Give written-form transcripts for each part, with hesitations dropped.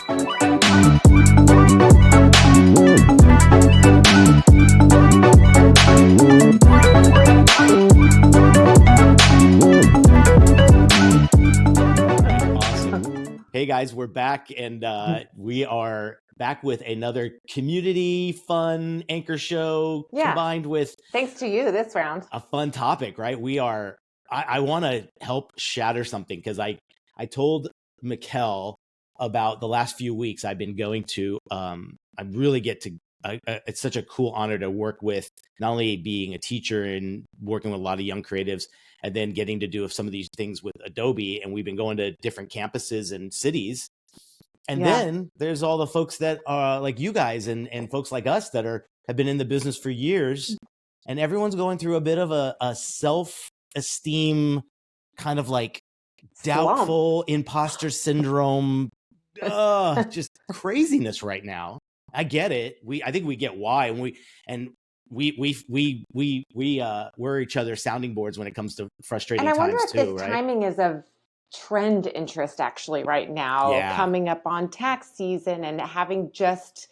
Awesome. Hey guys, we're back, and we are back with another community fun anchor show combined with, thanks to you this round, a fun topic, right? I want to help shatter something, because I told Mikkel about the last few weeks I've been going to, I really get to, it's such a cool honor to work with, not only being a teacher and working with a lot of young creatives, and then getting to do some of these things with Adobe. And we've been going to different campuses and cities. And then there's all the folks that are like you guys and folks like us that have been in the business for years. And everyone's going through a bit of a self-esteem kind of like doubtful imposter syndrome, just craziness right now. I get it. I think we get why. And we're each other's sounding boards when it comes to frustrating times too. And I wonder if this timing is of trend interest actually right now, coming up on tax season and having just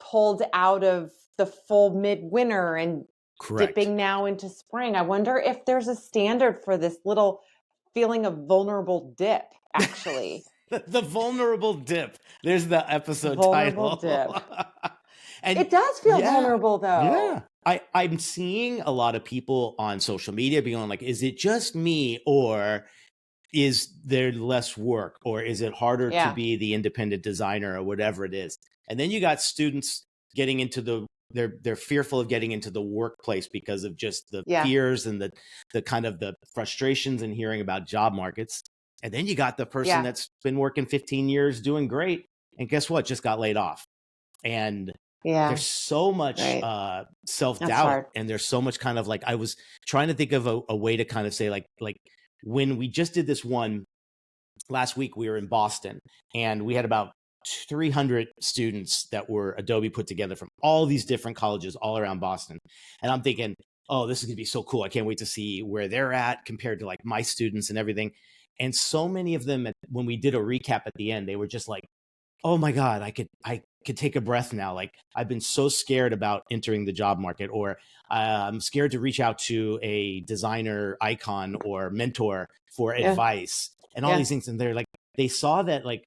pulled out of the full midwinter and dipping now into spring. I wonder if there's a standard for this little feeling of vulnerable dip, actually. The vulnerable dip. There's the episode vulnerable title. Dip. And it does feel vulnerable, though. Yeah. I'm seeing a lot of people on social media being like, is it just me, or is there less work, or is it harder to be the independent designer, or whatever it is? And then you got students getting into they're fearful of getting into the workplace because of just the fears and the kind of the frustrations and hearing about job markets. And then you got the person that's been working 15 years doing great, and guess what? Just got laid off. And there's so much self-doubt, and there's so much kind of like, I was trying to think of a way to kind of say like when we just did this one last week, we were in Boston, and we had about 300 students that were Adobe put together from all these different colleges all around Boston. And I'm thinking, oh, this is gonna be so cool. I can't wait to see where they're at compared to like my students and everything. And so many of them, when we did a recap at the end, they were just like, oh my God, I could take a breath now. Like, I've been so scared about entering the job market, or I'm scared to reach out to a designer icon or mentor for advice and all these things. And they're like, they saw that like,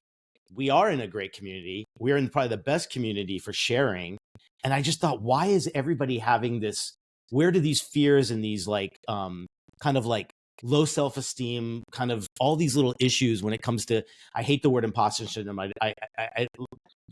we are in a great community. We're in probably the best community for sharing. And I just thought, why is everybody having this? Where do these fears and these like, kind of like low self-esteem, kind of all these little issues when it comes to, I hate the word imposter syndrome.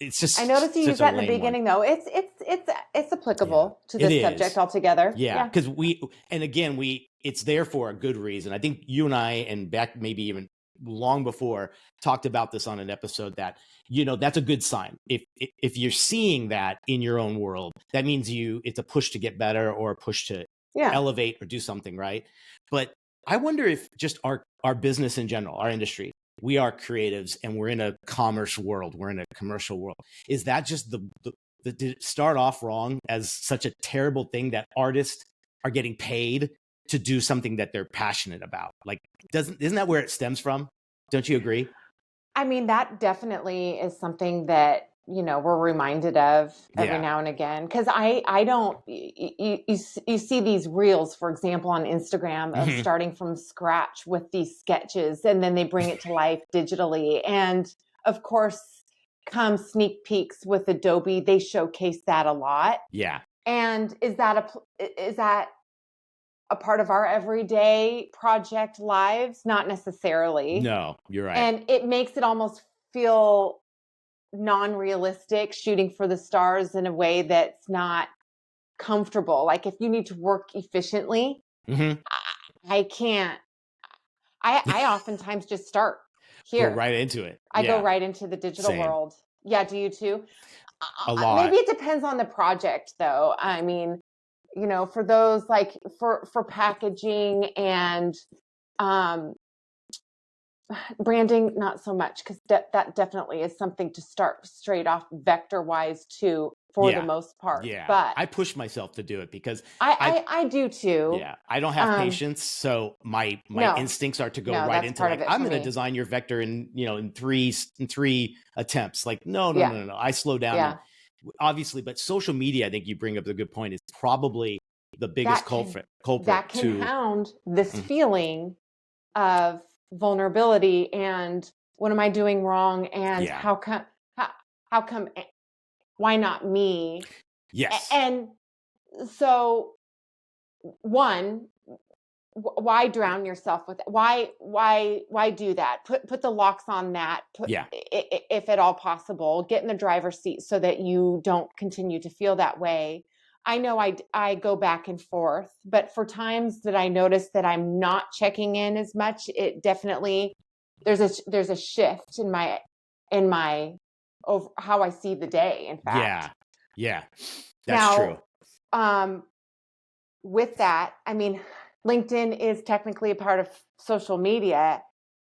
It's just, I noticed you use that in the beginning though. It's applicable to this subject altogether. Yeah. Cause it's there for a good reason. I think you and I, and back maybe even long before, talked about this on an episode that, that's a good sign. If you're seeing that in your own world, that means it's a push to get better, or a push to elevate or do something, right? But I wonder if just our business in general, our industry, we are creatives and we're in a commerce world. We're in a commercial world. Is that just did it start off wrong as such a terrible thing that artists are getting paid to do something that they're passionate about? Like, isn't that where it stems from? Don't you agree? I mean, that definitely is something that, we're reminded of every now and again. Cause I don't, you see these reels, for example, on Instagram of starting from scratch with these sketches, and then they bring it to life digitally. And of course, come sneak peeks with Adobe, they showcase that a lot. Yeah. And is that a part of our everyday project lives? Not necessarily. No, you're right. And it makes it almost feel non-realistic, shooting for the stars in a way that's not comfortable. Like, if you need to work efficiently, I can't. I oftentimes just start here. Go right into it. I go right into the digital world. Yeah, do you too? A lot. Maybe it depends on the project, though. I mean, for those like for packaging and branding, not so much, because that definitely is something to start straight off vector wise to for the most part. Yeah. But I push myself to do it because I do too. Yeah. I don't have patience. So my instincts are to go right into like, I'm going to design your vector in three attempts. Like, no. I slow down. And obviously, but social media, I think you bring up a good point, is probably the biggest culprit that can hound this feeling of vulnerability and what am I doing wrong? And how come, why not me? Yes. And so one, why drown yourself with it? Why do that? Put the locks on that. If at all possible, get in the driver's seat so that you don't continue to feel that way. I know I go back and forth, but for times that I notice that I'm not checking in as much, it definitely there's a shift in my over how I see the day. In fact, that's true. With that, I mean, LinkedIn is technically a part of social media.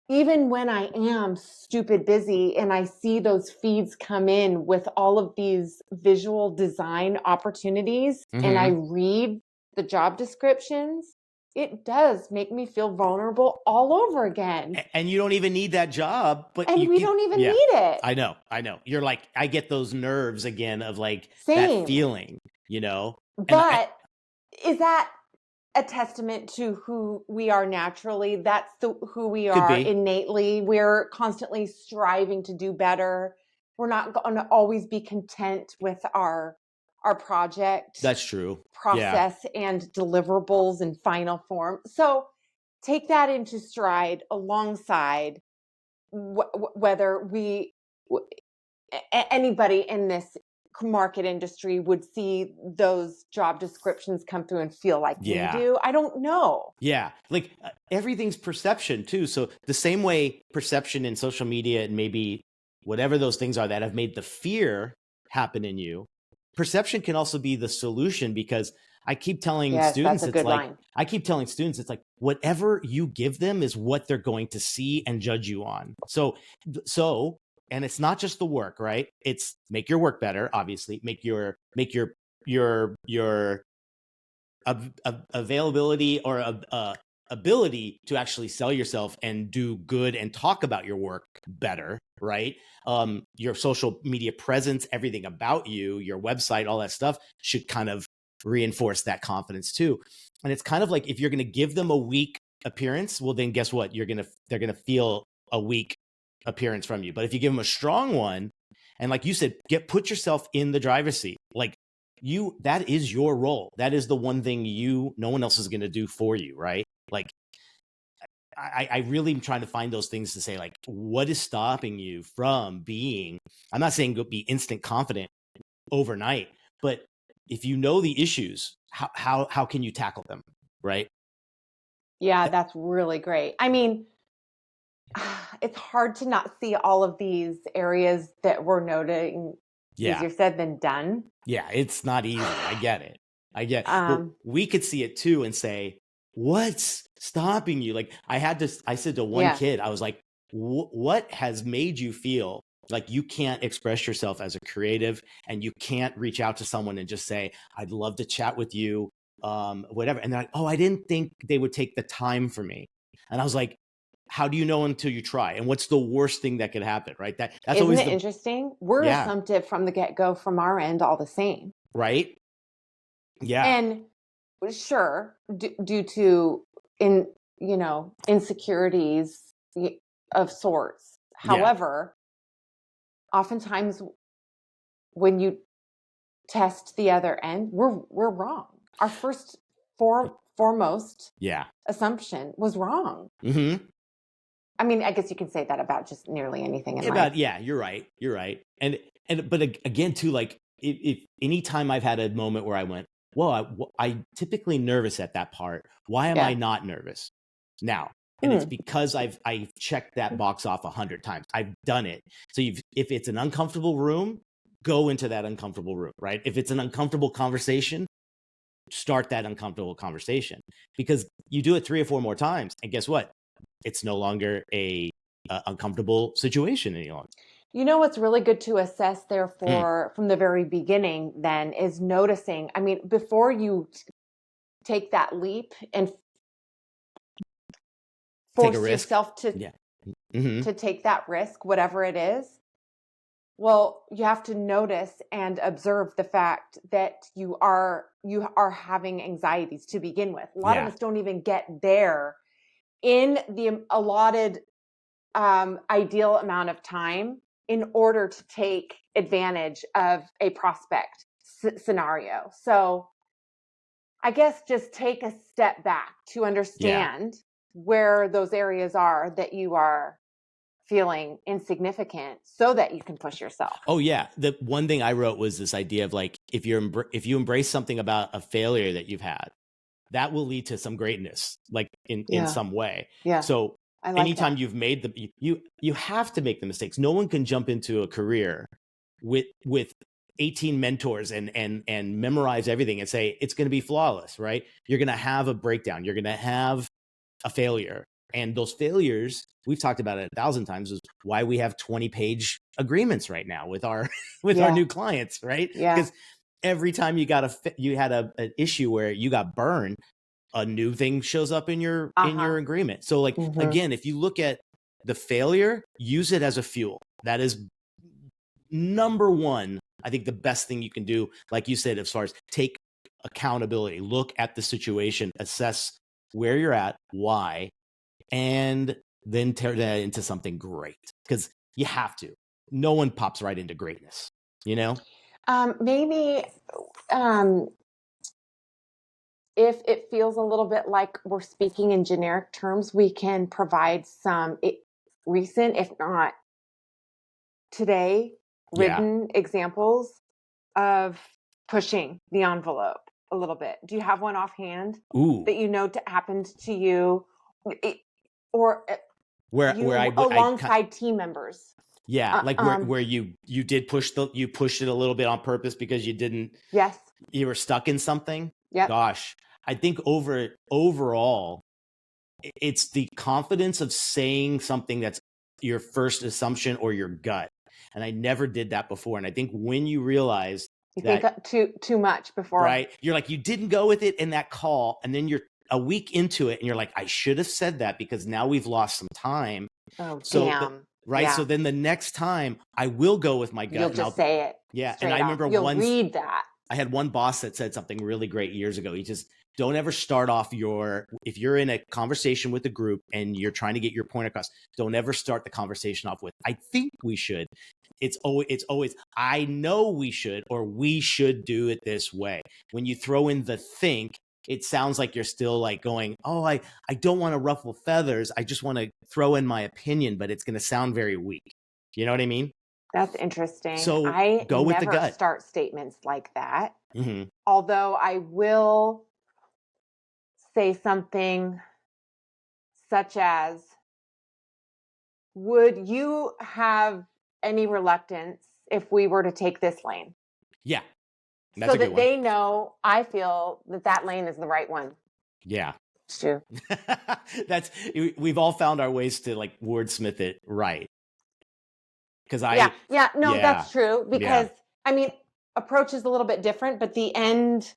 Even when I am stupid busy and I see those feeds come in with all of these visual design opportunities and I read the job descriptions, it does make me feel vulnerable all over again. And you don't even need that job, but we don't even need it. I know. You're like, I get those nerves again of like that feeling, But is that a testament to who we are naturally? That's who we are innately. We're constantly striving to do better. We're not going to always be content with our project. That's true. Process and deliverables in final form. So take that into stride alongside whether anybody in this market industry would see those job descriptions come through and feel like we do. I don't know. Like everything's perception too. So the same way perception in social media and maybe whatever those things are that have made the fear happen in you, perception can also be the solution, because I keep telling students, it's like whatever you give them is what they're going to see and judge you on. So and it's not just the work, right? It's make your work better, obviously, make your availability or ability to actually sell yourself and do good and talk about your work better, right? Your social media presence, everything about you, your website, all that stuff should kind of reinforce that confidence too. And it's kind of like, if you're going to give them a weak appearance, well, then guess what? They're going to feel a weak appearance from you. But if you give them a strong one, and like you said, put yourself in the driver's seat, like that is your role. That is the one thing no one else is going to do for you, right? Like I really am trying to find those things to say, like, what is stopping you from being, I'm not saying go be instant confident overnight, but if you know the issues, how can you tackle them, right? Yeah, that's really great. I mean, it's hard to not see all of these areas that we're noting. Easier said than done. Yeah, it's not easy. I get it. But we could see it too and say, what's stopping you? Like I said to one kid, I was like, what has made you feel like you can't express yourself as a creative, and you can't reach out to someone and just say, I'd love to chat with you, whatever. And they're like, oh, I didn't think they would take the time for me. And I was like, how do you know until you try? And what's the worst thing that could happen, right? That's Isn't always interesting. We're assumptive from the get-go from our end, all the same, right? Yeah. And sure, due to insecurities of sorts. However, oftentimes when you test the other end, we're wrong. Our first foremost assumption was wrong. I mean, I guess you can say that about just nearly anything in life. You're right. But again, too, like if anytime I've had a moment where I went, well, I'm typically nervous at that part. Why am I not nervous now? And it's because I've checked that box off 100 times. I've done it. So if it's an uncomfortable room, go into that uncomfortable room, right? If it's an uncomfortable conversation, start that uncomfortable conversation, because you do it 3 or 4 more times, and guess what? It's no longer a uncomfortable situation any longer. You know what's really good to assess, therefore, from the very beginning, then, is noticing. I mean, before you take that leap and force yourself to take that risk, whatever it is, well, you have to notice and observe the fact that you are having anxieties to begin with. A lot of us don't even get there in the allotted ideal amount of time in order to take advantage of a prospect scenario. So I guess just take a step back to understand where those areas are that you are feeling insignificant so that you can push yourself. Oh yeah. The one thing I wrote was this idea of like, if you embrace something about a failure that you've had, that will lead to some greatness, like in some way. Yeah. So anytime you've made you have to make the mistakes. No one can jump into a career with 18 mentors and memorize everything and say it's going to be flawless, right? You're going to have a breakdown. You're going to have a failure. And those failures, we've talked about it 1,000 times, is why we have 20-page agreements right now with our our new clients, right? Yeah. Because every time you had an issue where you got burned, a new thing shows up in your agreement. So like again, if you look at the failure, use it as a fuel. That is number one. I think the best thing you can do, like you said, as far as take accountability, look at the situation, assess where you're at, why, and then turn that into something great, because you have to. No one pops right into greatness, you know? Maybe if it feels a little bit like we're speaking in generic terms, we can provide some recent, if not today, written examples of pushing the envelope a little bit. Do you have one offhand that you know happened to you, or where alongside team members? Yeah, like where you did pushed it a little bit on purpose because you didn't. Yes. You were stuck in something. Yeah. Gosh, I think overall, it's the confidence of saying something that's your first assumption or your gut. And I never did that before. And I think when you realize think too much before, right? You're like, you didn't go with it in that call, and then you're a week into it, and you're like, I should have said that because now we've lost some time. Oh, so damn. Right. Yeah. So then the next time I will go with my gut. You'll just say it. Yeah. And I remember you'll read that. I had one boss that said something really great years ago. He just, don't ever start off if you're in a conversation with a group and you're trying to get your point across, don't ever start the conversation off with, I think we should. It's always, I know we should, or we should do it this way. When you throw in the think, it sounds like you're still like going, oh, I don't want to ruffle feathers. I just want to throw in my opinion, but it's going to sound very weak. You know what I mean? That's interesting. So I go with the gut. Never start statements like that. Although I will say something such as, would you have any reluctance if we were to take this lane? Yeah. So that they know I feel that lane is the right one. Yeah. It's true. We've all found our ways to like wordsmith it right. Because that's true. Because I mean, approach is a little bit different, but the end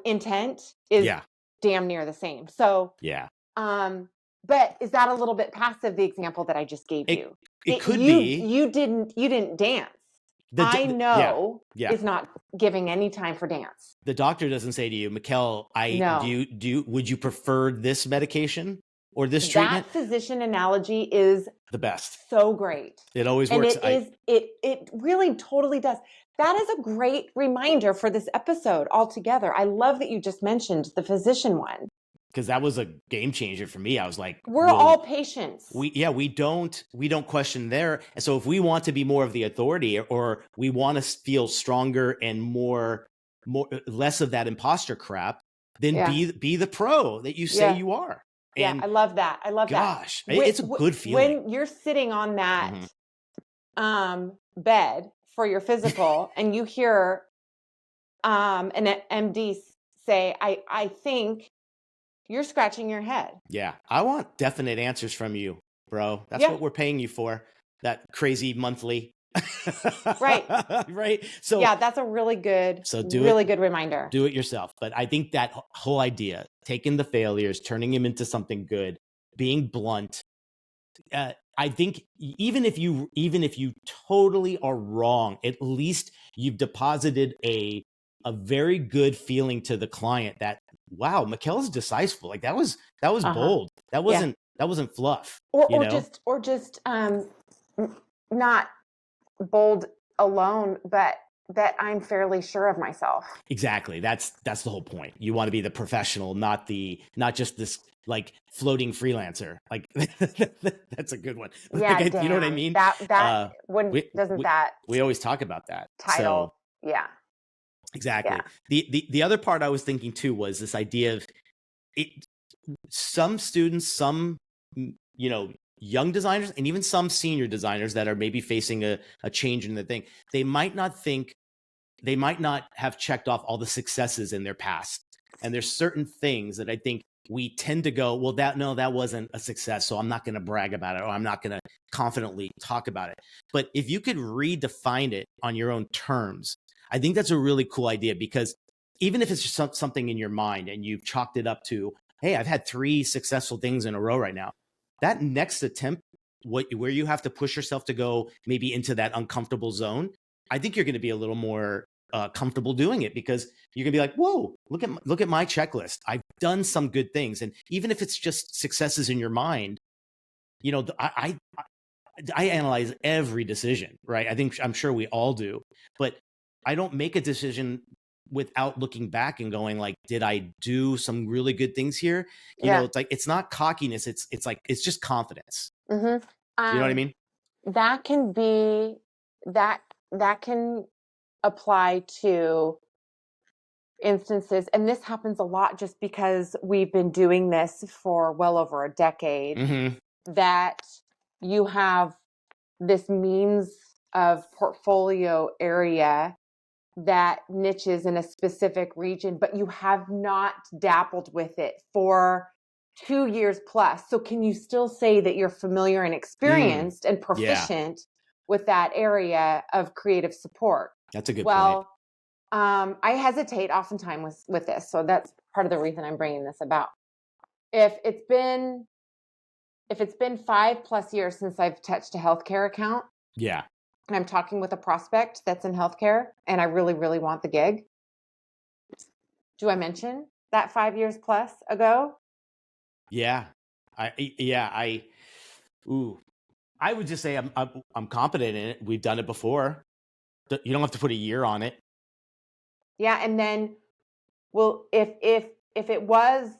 intent is damn near the same. So but is that a little bit passive, the example that I just gave you? It could be. You didn't dance. I know is not giving any time for dance. The doctor doesn't say to you, Mikkel, would you prefer this medication or this treatment? That physician analogy is the best. So great. It always works. It really totally does. That is a great reminder for this episode altogether. I love that you just mentioned the physician one. Because that was a game changer for me. I was like, we're all patients. We don't question there. And so if we want to be more of the authority, or we want to feel stronger and more less of that imposter crap, then be the pro that you say you are. And I love that. Gosh, it's a good feeling. When you're sitting on that bed for your physical and you hear an MD say, I think, you're scratching your head. Yeah. I want definite answers from you, bro. That's what we're paying you for. crazy monthly. Right. Right. So yeah, that's a really good, good reminder. Do it yourself. But I think that whole idea, taking the failures, turning them into something good, being blunt. I think even if you totally are wrong, at least you've deposited a very good feeling to the client that, wow, Mikkel's decisive. Like that was bold. That wasn't fluff. Or just not bold alone, but that I'm fairly sure of myself. Exactly. That's the whole point. You want to be the professional, not just this like floating freelancer. Like that's a good one. Yeah, like, you know what I mean? We always talk about that title. So, yeah. Exactly. Yeah. The other part I was thinking too was this idea of it. Some students, some young designers, and even some senior designers that are maybe facing a change in the thing, they might not have checked off all the successes in their past. And there's certain things that I think we tend to go, well, that wasn't a success, so I'm not going to brag about it, or I'm not going to confidently talk about it. But if you could redefine it on your own terms, I think that's a really cool idea, because even if it's just something in your mind and you've chalked it up to, hey, I've had 3 successful things in a row right now, that next attempt, where you have to push yourself to go maybe into that uncomfortable zone, I think you're going to be a little more comfortable doing it, because you're gonna be like, whoa, look at my checklist. I've done some good things. And even if it's just successes in your mind, I analyze every decision, right? I'm sure we all do, but I don't make a decision without looking back and going like, did I do some really good things here? You know, it's like, it's not cockiness. It's like, it's just confidence. Mm-hmm. You know what I mean? That can be, that can apply to instances, and this happens a lot just because we've been doing this for well over a decade, that you have this means of portfolio area that niches in a specific region, but you have not dappled with it for 2 years plus. So can you still say that you're familiar and experienced and proficient with that area of creative support? That's a good point. I hesitate oftentimes with this. So that's part of the reason I'm bringing this about. If it's been 5+ years since I've touched a healthcare account. Yeah. And I'm talking with a prospect that's in healthcare and I really, really want the gig. Do I mention that 5 years plus ago? Yeah. I would just say I'm competent in it. We've done it before. You don't have to put a year on it. Yeah. And then, well, if it was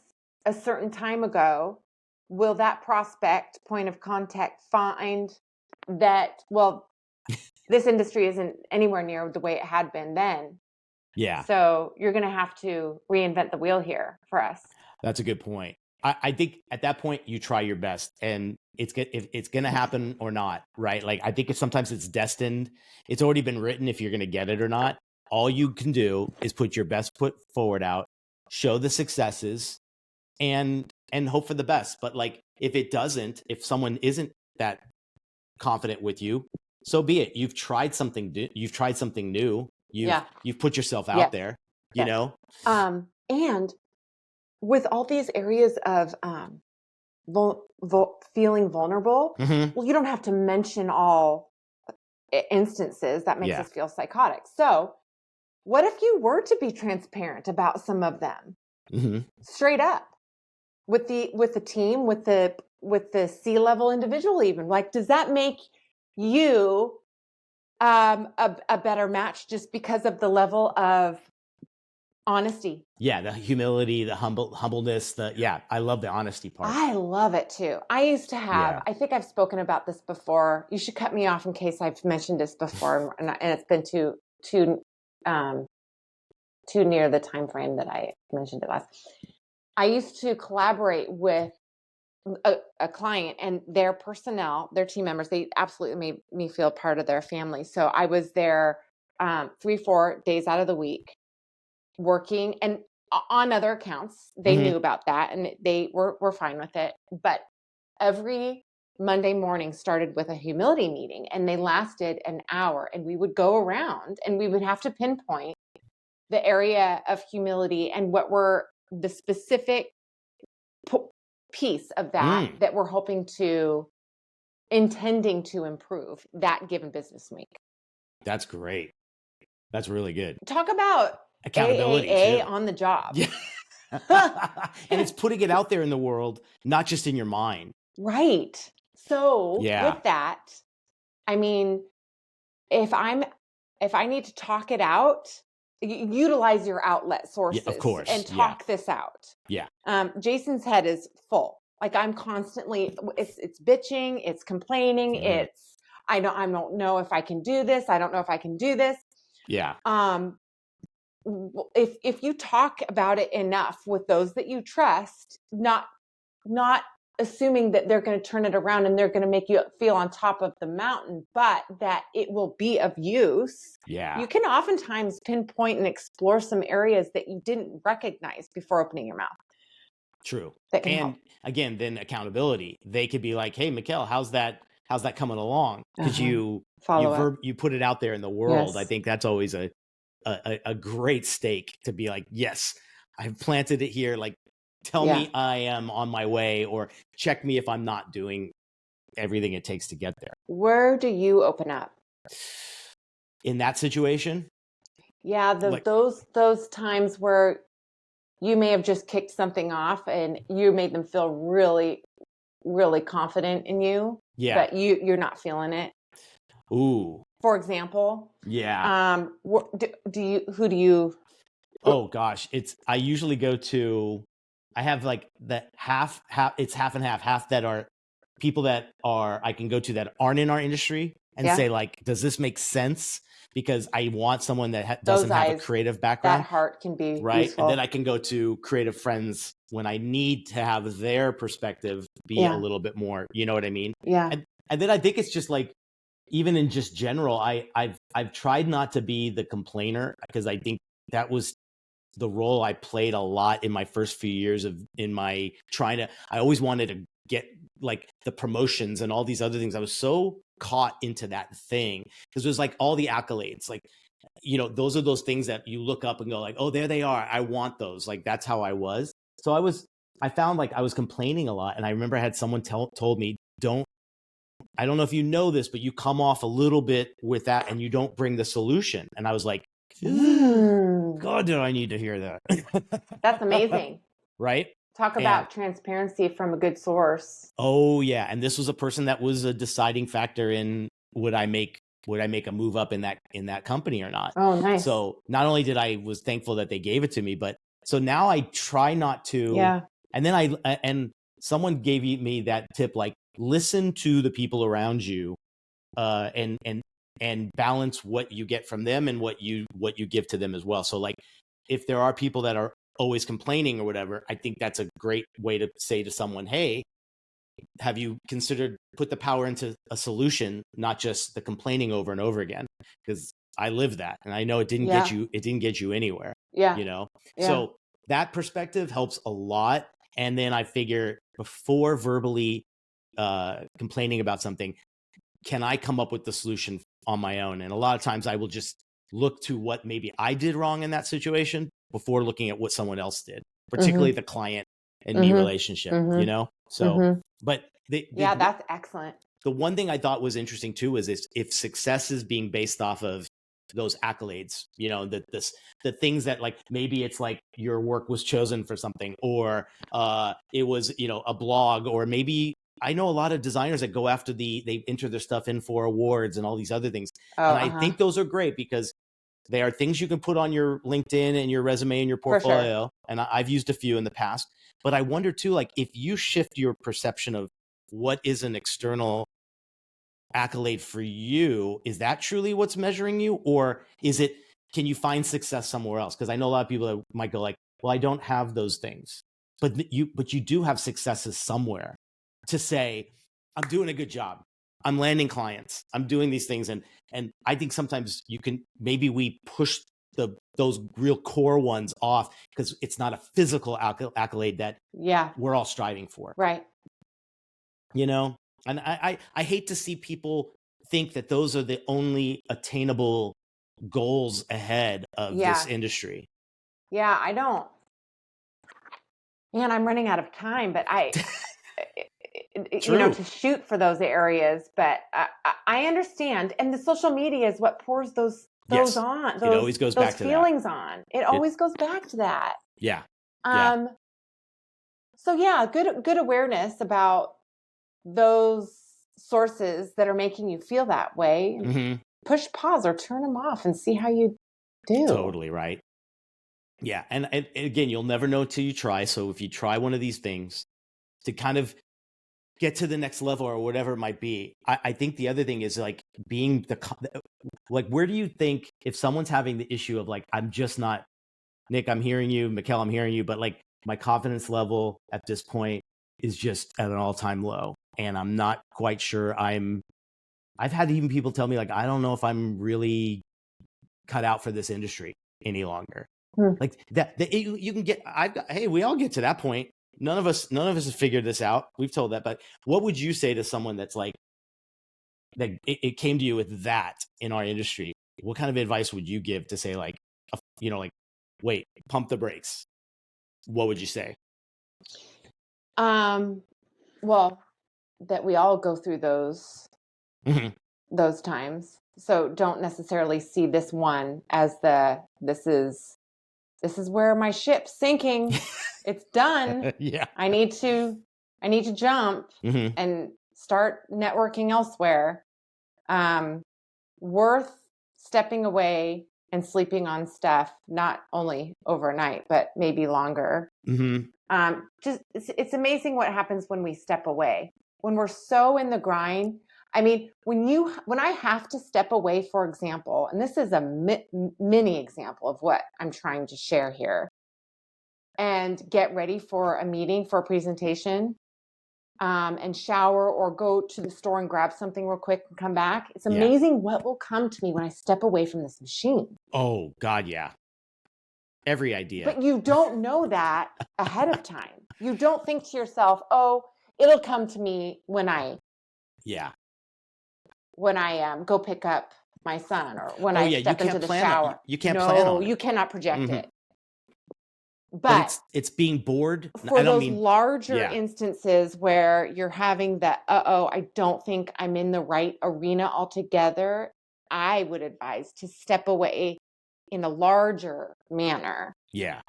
a certain time ago, will that prospect point of contact find that, well, this industry isn't anywhere near the way it had been then? Yeah. So you're going to have to reinvent the wheel here for us. That's a good point. I think at that point you try your best, and if it's going to happen or not, right? Like, I think sometimes it's destined. It's already been written if you're going to get it or not. All you can do is put your best foot forward out, show the successes, and hope for the best. But like, if it doesn't, if someone isn't that confident with you, so be it. You've tried something new. You've put yourself out there, you know? And with all these areas of feeling vulnerable, well, you don't have to mention all instances that makes us feel psychotic. So what if you were to be transparent about some of them, straight up with the team, with the C-level individual, even? Like, does that make you a better match just because of the level of honesty? Yeah, the humility, the humbleness, I love the honesty part. I love it too. I used to have, I think I've spoken about this before. You should cut me off in case I've mentioned this before, and it's been too near the time frame that I mentioned it last. I used to collaborate with a client and their personnel, their team members. They absolutely made me feel part of their family. So I was there 3-4 days out of the week working, and on other accounts they knew about that and they were fine with it. But every Monday morning started with a humility meeting, and they lasted an hour, and we would go around and we would have to pinpoint the area of humility and what were the specific piece of that that we're intending to improve that given business week. That's great. That's really good. Talk about accountability AAA too. on the job. Yeah. And it's putting it out there in the world, not just in your mind. Right. So with that, I mean, if I need to talk it out, utilize your outlet sources, of course, and talk this out. Yeah. Jason's head is full. Like, I'm constantly, it's bitching, it's complaining, it's, I don't know if I can do this. I don't know if I can do this. Yeah. If you talk about it enough with those that you trust, not assuming that they're going to turn it around and they're going to make you feel on top of the mountain, but that it will be of use. Yeah. You can oftentimes pinpoint and explore some areas that you didn't recognize before opening your mouth. True. And help. Again, then accountability. They could be like, "Hey, Mikkel, how's that coming along?" Because you put it out there in the world. Yes. I think that's always a great stake to be like, "Yes, I've planted it here. Like, tell me I am on my way, or check me if I'm not doing everything it takes to get there." Where do you open up in that situation? Yeah, those times where you may have just kicked something off and you made them feel really, really confident in you, but you're not feeling it. Ooh. For example. Yeah. Who do you? Oh gosh, I usually go to. I have like that half. It's half and half. Half that are people that I can go to that aren't in our industry and say like, does this make sense? Because I want someone that doesn't have a creative background. That heart can be right. Useful. And then I can go to creative friends when I need to have their perspective be a little bit more, you know what I mean? Yeah. And then I think it's just like, even in just general, I've tried not to be the complainer, because I think that was the role I played a lot in my first few years I always wanted to get like the promotions and all these other things. I was so caught into that thing because it was like all the accolades, like, you know, those are those things that you look up and go like, oh, there they are. I want those. Like, that's how I was. So I found like I was complaining a lot. And I remember I had someone told me, I don't know if you know this, but you come off a little bit with that and you don't bring the solution. And I was like, God, did I need to hear that? That's amazing. Right? Talk about transparency from a good source. Oh yeah. And this was a person that was a deciding factor in would I make a move up in that company or not? Oh, nice. So not only was thankful that they gave it to me, but so now I try not to. And then and someone gave me that tip, like, listen to the people around you, and balance what you get from them and what you give to them as well. So like, if there are people that are always complaining or whatever, I think that's a great way to say to someone, hey, have you considered put the power into a solution, not just the complaining over and over again? Because I lived that, and I know it didn't get you anywhere. Yeah. You know? Yeah. So that perspective helps a lot. And then I figure, before verbally complaining about something, can I come up with the solution on my own? And a lot of times I will just look to what maybe I did wrong in that situation before looking at what someone else did, particularly the client and me relationship, you know? So, but that's excellent. The one thing I thought was interesting too is if success is being based off of those accolades, you know, the things that, like, maybe it's like your work was chosen for something, or it was, you know, a blog, or maybe I know a lot of designers that go after they enter their stuff in for awards and all these other things. And I think those are great because they are things you can put on your LinkedIn and your resume and your portfolio. Sure. And I've used a few in the past, but I wonder too, like, if you shift your perception of what is an external accolade for you, is that truly what's measuring you? Or can you find success somewhere else? Because I know a lot of people that might go like, well, I don't have those things, but you do have successes somewhere to say, I'm doing a good job. I'm landing clients. I'm doing these things. And I think sometimes we push those real core ones off because it's not a physical accolade that we're all striving for. Right. You know? And I hate to see people think that those are the only attainable goals ahead of this industry. Yeah, I don't. Man, I'm running out of time, but to shoot for those areas. But I understand, and the social media is what pours those on. It always goes back to feelings that. on. It always goes back to that. Yeah. So yeah, good awareness about those sources that are making you feel that way. And push pause or turn them off and see how you do. Totally right. Yeah. And again, you'll never know until you try. So if you try one of these things to kind of get to the next level or whatever it might be, I think the other thing is like being like, where do you think if someone's having the issue of like, I'm just not, Nick, I'm hearing you, Mikkel, I'm hearing you, but like my confidence level at this point is just at an all-time low. And I'm not quite sure I've had even people tell me like, I don't know if I'm really cut out for this industry any longer. Like that you can get, hey, we all get to that point. None of us have figured this out. We've told that, but what would you say to someone that's like, that it came to you with that in our industry? What kind of advice would you give to say like, like, wait, pump the brakes? What would you say? Well, that we all go through those times. So don't necessarily see this one as this is where my ship's sinking. It's done. Yeah. I need to jump and start networking elsewhere. Worth stepping away and sleeping on stuff, not only overnight, but maybe longer. Just it's amazing what happens when we step away. When we're so in the grind. I mean, when I have to step away, for example, and this is a mini example of what I'm trying to share here, and get ready for a meeting, for a presentation, and shower or go to the store and grab something real quick and come back. It's amazing what will come to me when I step away from this machine. Oh, God, yeah. Every idea. But you don't know that ahead of time. You don't think to yourself, oh, it'll come to me when I go pick up my son, or when I step into the shower. You can't plan on it. No, you cannot project it. But it's being bored. For those larger instances where you're having that, I don't think I'm in the right arena altogether, I would advise to step away in a larger manner. Yeah.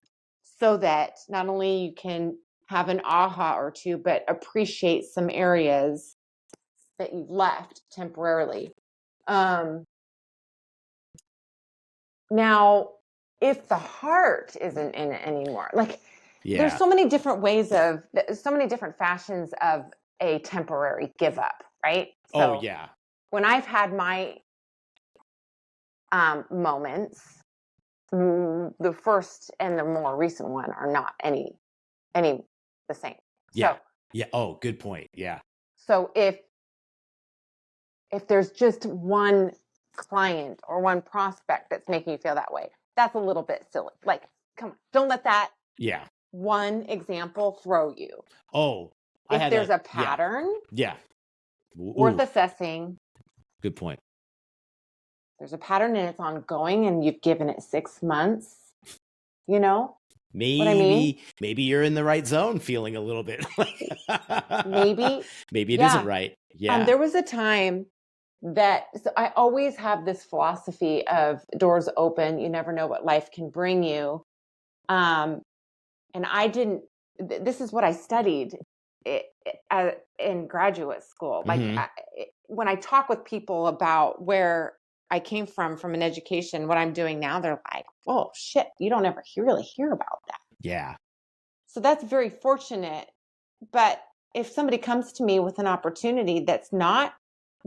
So that not only you can have an aha or two, but appreciate some areas that you've left temporarily. Now, if the heart isn't in it anymore, like there's so many different so many different fashions of a temporary give up, right? So when I've had my moments, the first and the more recent one are not any the same. Yeah. Oh, good point. Yeah. So if there's just one client or one prospect that's making you feel that way, that's a little bit silly. Like, come on, don't let that one example throw you. Oh, if there's a pattern, worth assessing. Good point. There's a pattern and it's ongoing, and you've given it 6 months. Maybe what I mean? Maybe you're in the right zone, feeling a little bit. maybe it isn't right. Yeah. There was a time that I always have this philosophy of doors open. You never know what life can bring you. And I didn't. This is what I studied in graduate school. Like when I talk with people about where I came from an education, what I'm doing now, they're like, "Oh shit, you don't ever really hear about that." Yeah. So that's very fortunate. But if somebody comes to me with an opportunity that's not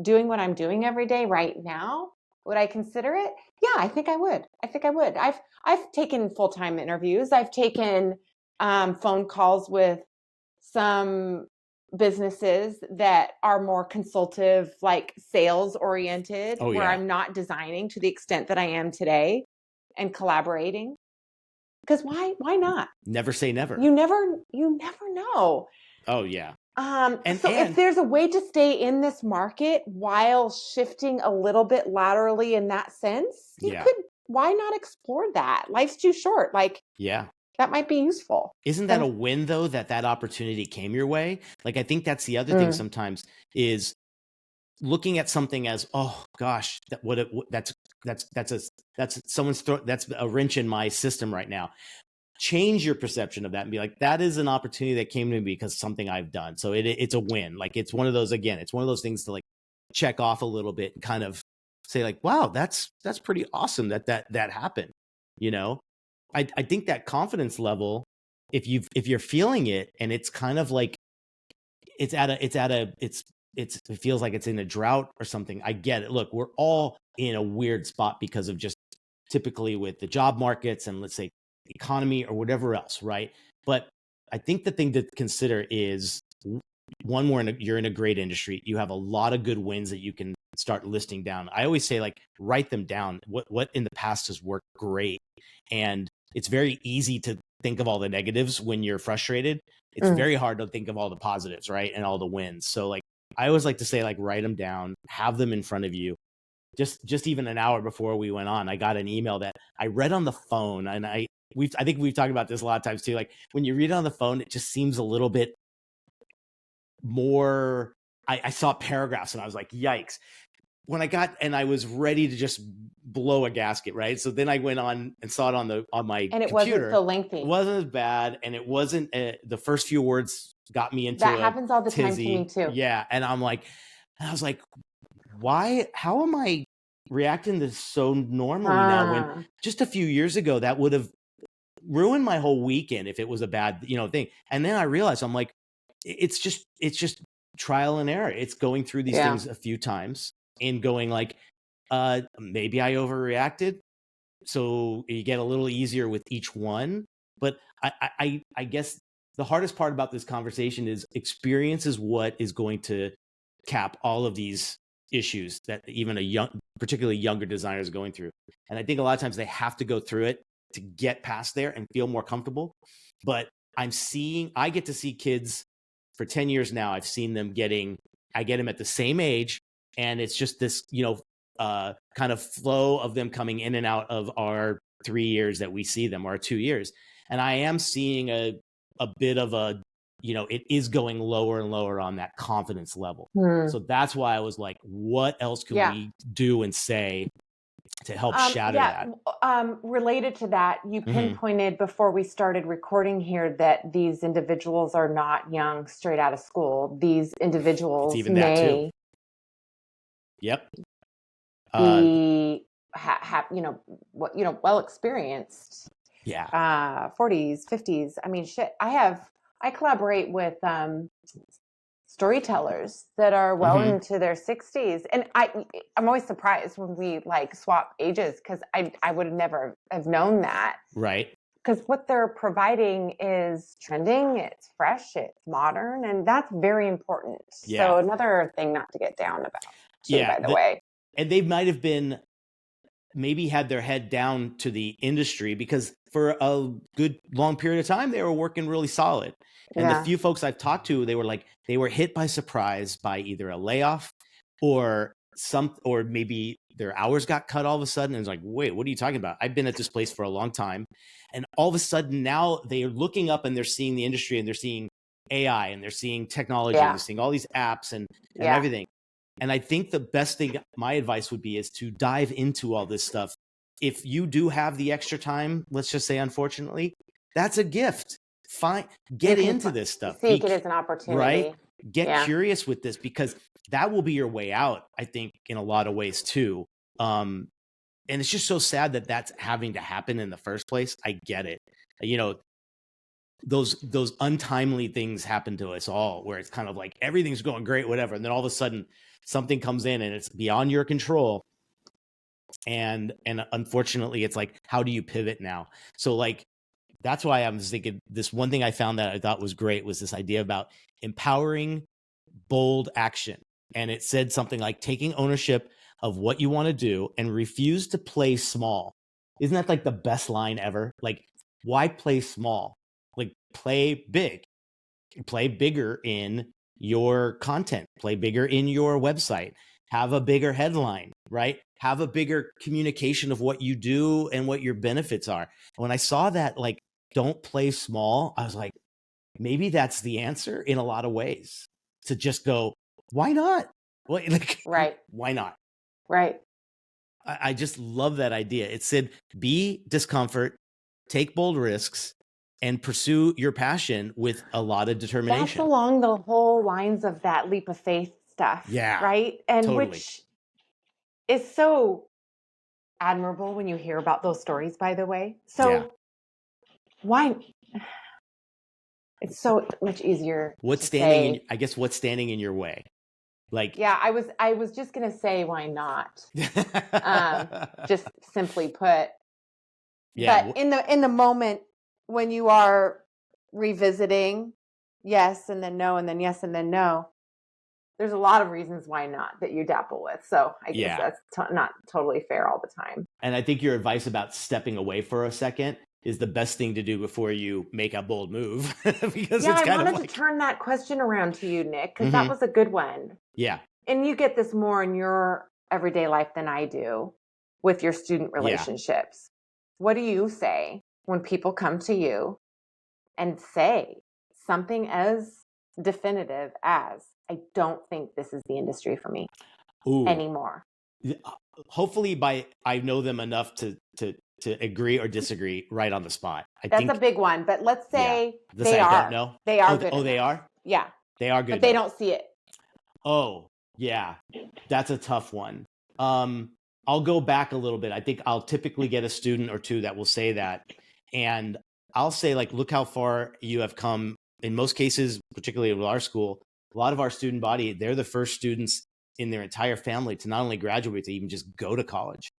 doing what I'm doing every day right now, would I consider it? Yeah, I think I would. I've taken full-time interviews. I've taken phone calls with some businesses that are more consultative, like sales oriented, where I'm not designing to the extent that I am today and collaborating. Because why not? Never say never. You never know. Oh yeah. So if there's a way to stay in this market while shifting a little bit laterally in that sense, why not explore that? Life's too short. Like, that might be useful. Isn't that a win though, that opportunity came your way? Like, I think that's the other thing sometimes is looking at something as, oh gosh, that's someone's throat, that's a wrench in my system right now. Change your perception of that and be like, that is an opportunity that came to me because something I've done. So it's a win. Like, it's one of those, again, it's one of those things to like check off a little bit and kind of say like, wow, that's pretty awesome that happened. You know, I think that confidence level, if you're feeling it and it's kind of like, it feels like it's in a drought or something. I get it. Look, we're all in a weird spot because of just typically with the job markets and let's say economy or whatever else, right? But I think the thing to consider is, one, you're in a great industry. You have a lot of good wins that you can start listing down. I always say, like, write them down. What in the past has worked great, and it's very easy to think of all the negatives when you're frustrated. It's very hard to think of all the positives, right? And all the wins. So like, I always like to say, like, write them down, have them in front of you. Just even an hour before we went on, I got an email that I read on the phone, and I think we've talked about this a lot of times too. Like, when you read it on the phone, it just seems a little bit more. I saw paragraphs and I was like, yikes. When I was ready to just blow a gasket, right? So then I went on and saw it on my and it computer. Wasn't so lengthy. It wasn't as bad, and it wasn't the first few words got me into that happens all the time to me too. Yeah, and I was like, why? How am I reacting to this so normally now? When just a few years ago that would have ruined my whole weekend if it was a bad thing. And then I realized, I'm like, it's just trial and error. It's going through these things a few times and going like, maybe I overreacted. So you get a little easier with each one. But I guess the hardest part about this conversation is experience is what is going to cap all of these issues that even particularly younger designers are going through. And I think a lot of times they have to go through it to get past there and feel more comfortable. But I get to see kids for 10 years now. I've seen them I get them at the same age, and it's just this, kind of flow of them coming in and out of our 3 years that we see them, or 2 years. And I am seeing a bit of a, it is going lower and lower on that confidence level. So that's why I was like, what else can we do and say to help shatter that? Related to that, you pinpointed before we started recording here that these individuals are not young, straight out of school. These individuals even that too. Yep. Be well experienced. Yeah. 40s, 50s. I mean, shit. I collaborate with storytellers that are well into their 60s, and I'm always surprised when we like swap ages, because I would have never have known that, right? Because what they're providing is trending, it's fresh, it's modern, and that's very important. So another thing not to get down about too, by the way. And they might have been maybe had their head down to the industry because for a good long period of time they were working really solid. And the few folks I've talked to, they were hit by surprise by either a layoff or maybe their hours got cut all of a sudden. And it's like, wait, what are you talking about? I've been at this place for a long time. And all of a sudden now they are looking up and they're seeing the industry and they're seeing AI and they're seeing technology and they're seeing all these apps and everything. And I think the best thing, my advice would be, is to dive into all this stuff. If you do have the extra time, let's just say, unfortunately, that's a gift. Fine. Get into this stuff. Seek it as an opportunity. Right? Get curious with this, because that will be your way out, I think, in a lot of ways too. And it's just so sad that that's having to happen in the first place. I get it. Those untimely things happen to us all, where it's kind of like everything's going great, whatever. And then all of a sudden something comes in and it's beyond your control. And unfortunately it's like, how do you pivot now? So like, that's why I was thinking, this one thing I found that I thought was great was this idea about empowering bold action. And it said something like taking ownership of what you want to do and refuse to play small. Isn't that like the best line ever? Like, why play small? Like, play big, play bigger in your content, play bigger in your website, have a bigger headline, right? Have a bigger communication of what you do and what your benefits are. When I saw that, like, don't play small, I was like, maybe that's the answer in a lot of ways, to just go, why not? Well, like, right. Why not? Right. I just love that idea. It said, be discomfort, take bold risks, and pursue your passion with a lot of determination. That's along the whole lines of that leap of faith stuff. Yeah. Right. And totally. Which is so admirable when you hear about those stories, by the way. So why? It's so much easier. What's standing in your way? Like, yeah, I was just going to say, why not? Just simply put. Yeah. But in the moment when you are revisiting yes and then no and then yes and then no, there's a lot of reasons why not that you dapple with. So I guess that's not totally fair all the time. And I think your advice about stepping away for a second is the best thing to do before you make a bold move. Because I wanted to turn that question around to you, Nick, because that was a good one. Yeah. And you get this more in your everyday life than I do with your student relationships. What do you say when people come to you and say something as definitive as, I don't think this is the industry for me anymore? Hopefully I know them enough to agree or disagree right on the spot. That's a big one, but let's say they are. Don't know. They are good. Oh, they are? Yeah. They are good. But they don't see it. Oh, yeah. That's a tough one. I'll go back a little bit. I think I'll typically get a student or two that will say that. And I'll say, like, look how far you have come. In most cases, particularly with our school, a lot of our student body, they're the first students in their entire family to not only graduate, to even just go to college.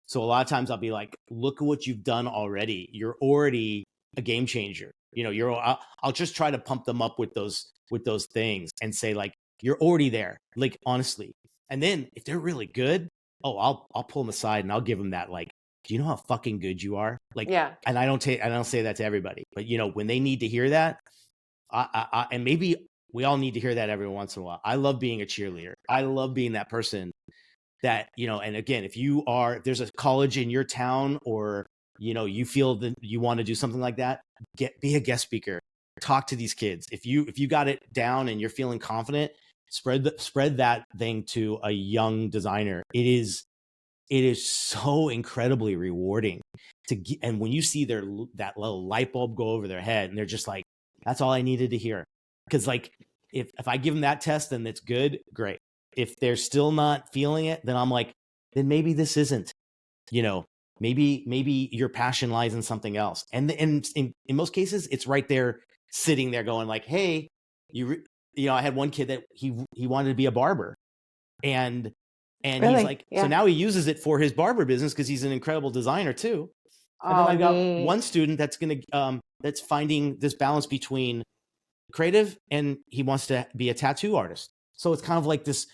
So a lot of times I'll be like, look at what you've done already. You're already a game changer. You know, I'll just try to pump them up with those things and say, like, you're already there, like, honestly. And then if they're really good, I'll pull them aside and I'll give them that, like, do you know how fucking good you are? Like, and I don't say that to everybody, but you know, when they need to hear that, and maybe we all need to hear that every once in a while. I love being a cheerleader. I love being that person that, you know, and again, if there's a college in your town, or, you know, you feel that you want to do something like that, be a guest speaker, talk to these kids. If you got it down and you're feeling confident, spread that thing to a young designer. It is so incredibly rewarding and when you see that little light bulb go over their head and they're just like, that's all I needed to hear. Because, like, if I give them that test and it's good, great. If they're still not feeling it, then I'm like, then maybe this isn't, you know, maybe your passion lies in something else. And in most cases, it's right there, sitting there going like, hey, you know, I had one kid that he wanted to be a barber, and really? He's like, so now he uses it for his barber business because he's an incredible designer too. And then I've got one student that's that's finding this balance between creative and he wants to be a tattoo artist. So it's kind of like this,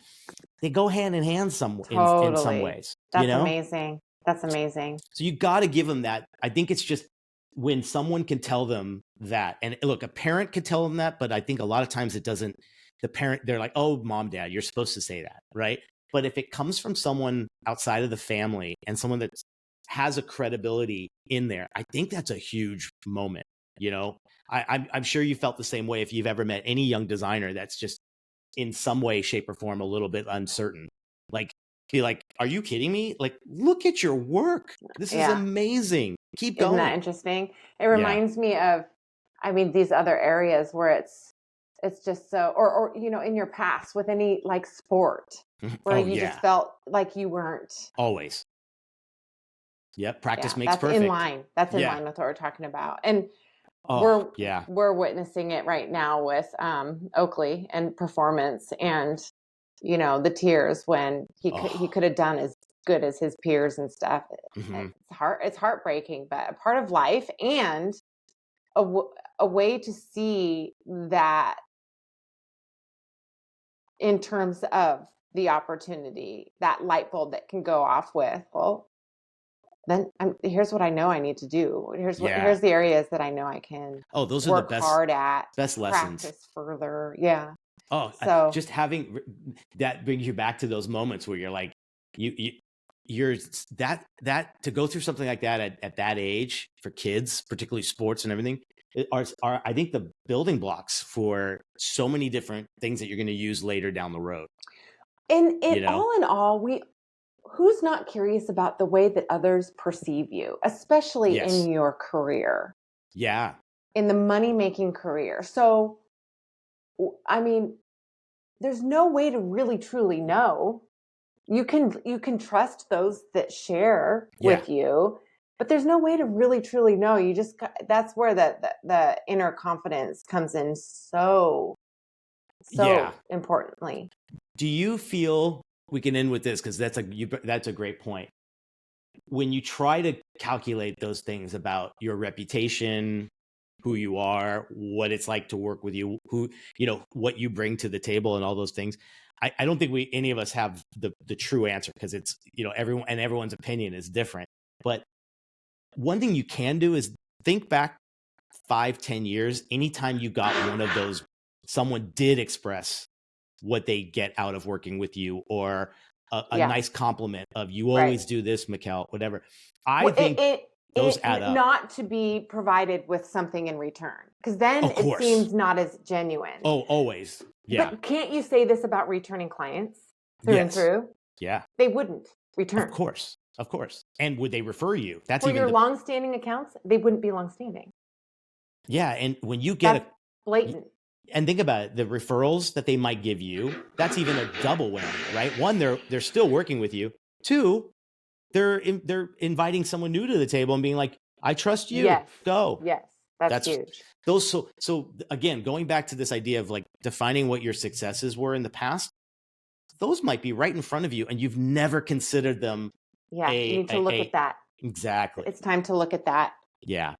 they go hand in hand in some ways. That's, you know? amazing. That's amazing. So you got to give them that. I think it's just when someone can tell them that, and look, a parent could tell them that, but I think a lot of times it doesn't. The parent, they're like, oh, mom, dad, you're supposed to say that, right? But if it comes from someone outside of the family and someone that has a credibility in there, I think that's a huge moment. You know, I'm sure you felt the same way if you've ever met any young designer that's just in some way, shape, or form a little bit uncertain. Like, be like, are you kidding me? Like, look at your work. This is amazing. Keep going. Isn't that interesting? It reminds me of, I mean, these other areas where it's just so, or you know, in your past with any like sport where you just felt like you weren't always. Yep. Practice makes perfect. In line. That's in line with what we're talking about. And we're witnessing it right now with Oakley and performance, and you know, the tears when he could have done as good as his peers and stuff. Mm-hmm. It's heartbreaking, but a part of life, and a way to see that in terms of the opportunity, that light bulb that can go off with, well, then here's what I know I need to do. Here's the areas that I know I can those work are the best, hard at, best lessons. Practice further. Yeah. So just having that brings you back to those moments where you're like, you're that to go through something like that at that age for kids, particularly sports and everything, are I think the building blocks for so many different things that you're going to use later down the road. And all in all, who's not curious about the way that others perceive you, especially in your career? Yeah. In the money-making career. So, I mean, there's no way to really truly know. You can trust those that share with you, but there's no way to really truly know. That's where the inner confidence comes in so importantly. Do you feel, we can end with this because that's a great point. When you try to calculate those things about your reputation, who you are, what it's like to work with you, what you bring to the table and all those things, I don't think any of us have the true answer, because it's, everyone's opinion is different. But one thing you can do is think back 5-10 years, anytime you got one of those, someone did express what they get out of working with you, or a nice compliment of, you always do this, Mikkel, whatever. I think those add up. Not to be provided with something in return, because then it seems not as genuine. Oh, always. Yeah. But can't you say this about returning clients through and through? Yeah. They wouldn't return. Of course. And would they refer you? That's for even your long-standing accounts. They wouldn't be long-standing. Yeah, and when you get blatant. And think about it, the referrals that they might give you, that's even a double whammy, right? One, they're still working with you. Two, they're inviting someone new to the table and being like, I trust you. Yes. Go. Yes. That's huge. So again, going back to this idea of like defining what your successes were in the past, those might be right in front of you and you've never considered them. Yeah, you need to look at that. Exactly. It's time to look at that. Yeah.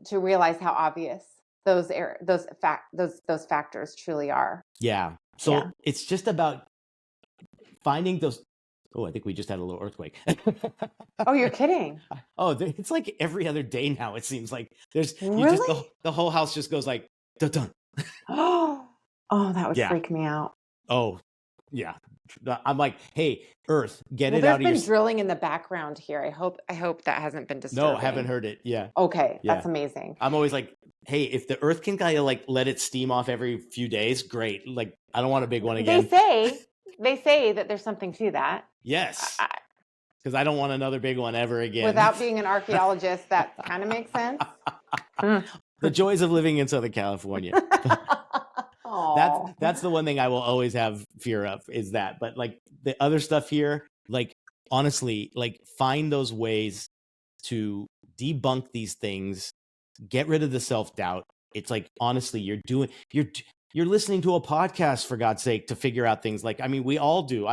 To realize how obvious those factors truly are. Yeah. So it's just about finding those. Oh, I think we just had a little earthquake. Oh, you're kidding. Oh, it's like every other day now. It seems like there's really? The whole house just goes like dun. Oh, that would freak me out. Oh, yeah. I'm like, hey, Earth, get it out of your. There's been drilling in the background here. I hope that hasn't been disturbing. No, I haven't heard it. Yeah. Okay, that's amazing. I'm always like, hey, if the Earth can kind of like let it steam off every few days, great. Like, I don't want a big one again. They say that there's something to that. Yes. Because I don't want another big one ever again. Without being an archaeologist, that kind of makes sense. The joys of living in Southern California. That's the one thing I will always have fear of, is that. But like the other stuff here, like honestly, like find those ways to debunk these things, get rid of the self-doubt. It's like, honestly, you're listening to a podcast, for God's sake, to figure out things. Like, I mean, we all do.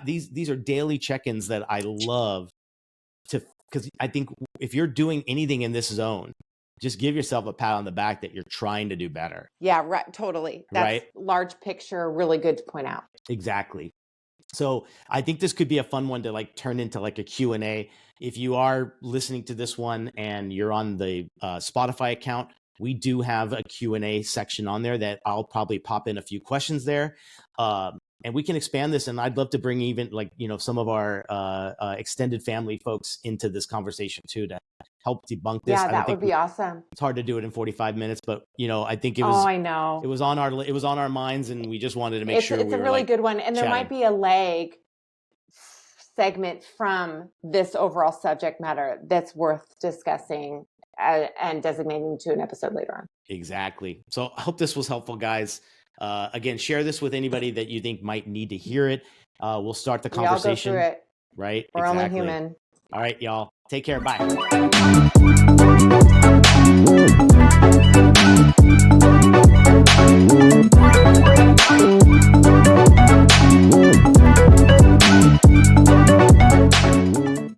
These are daily check-ins that I love because I think if you're doing anything in this zone, just give yourself a pat on the back that you're trying to do better. Yeah, right. Totally. That's large picture, really good to point out. Exactly. So I think this could be a fun one to like turn into like a Q&A. If you are listening to this one and you're on the Spotify account, we do have a Q&A section on there that I'll probably pop in a few questions there. And we can expand this. And I'd love to bring even like, some of our extended family folks into this conversation too, to help debunk this. Yeah, that would be awesome. It's hard to do it in 45 minutes, but I think it was. Oh, I know. It was on our minds, and we just wanted to make sure. It's a really good one, and there might be a leg segment from this overall subject matter that's worth discussing and designating to an episode later on. Exactly. So I hope this was helpful, guys. Again, share this with anybody that you think might need to hear it. We'll start the conversation. We all go through it. Right? We're only human. All right, y'all. Take care. Bye.